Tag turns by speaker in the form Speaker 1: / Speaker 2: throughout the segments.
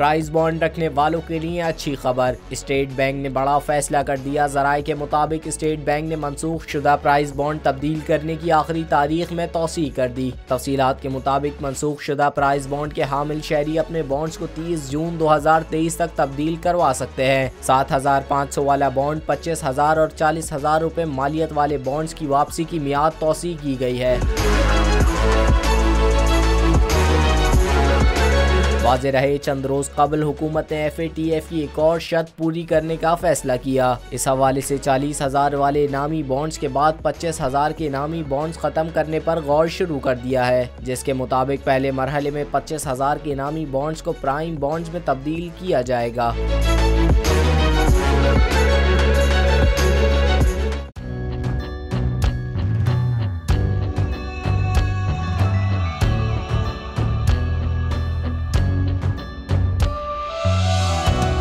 Speaker 1: Price bond रखने वालों के लिए अच्छी खबर, स्टेट बैंक ने बड़ा फैसला कर दिया। ज़राए के मुताबिक स्टेट बैंक ने मनसूख शुदा प्राइस बॉन्ड तब्दील करने की आखिरी तारीख में तौसीह कर दी। तफसीलात के मुताबिक मनसूख शुदा प्राइस बॉन्ड के हामिल शहरी अपने बॉन्ड्स को 30 जून 2023 तक तब्दील करवा सकते हैं। 7,500 वाला बॉन्ड 25,000 और 40,000 रुपए मालियत वाले बॉन्ड्स की वापसी की मियाद तौसीह की गई है। वाज़ेह रहे, चंद रोज कबल हुकूमत ने FATF की एक और शर्त पूरी करने का फैसला किया। इस हवाले से 40,000 वाले इनामी बॉन्ड्स के बाद 25,000 के इनामी बॉन्ड्स खत्म करने पर गौर शुरू कर दिया है, जिसके मुताबिक पहले मरहले में 25,000 के इनामी बॉन्ड्स को प्राइम बॉन्ड्स में तब्दील किया जाएगा।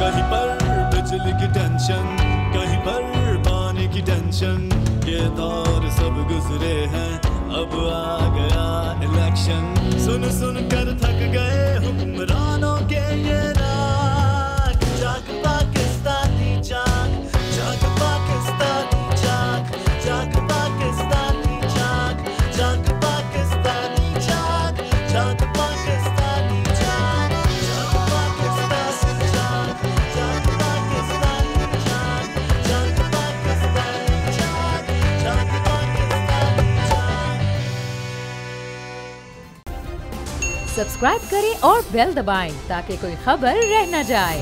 Speaker 2: कहीं पर बिजली की टेंशन, कहीं पर पानी की टेंशन, ये दौर सब गुजरे हैं, अब आ गया इलेक्शन। सुन सुन कर थक गए हुक्मरानों के ये राग, जाग पाकिस्तानी जाग, जाग पाकिस्तानी जाग, जाग पाकिस्तानी जाग, जाग पाकिस्तानी जाग, जाग पाकिस्तानी जाग, जाग पाकिस्तानी जाग, जाग पाकिस्तानी जाग, जाग पाकिस्तानी जाग, जाग पाकिस्तानी जाग।
Speaker 3: सब्सक्राइब करें और बेल दबाएं ताकि कोई खबर रह न जाए।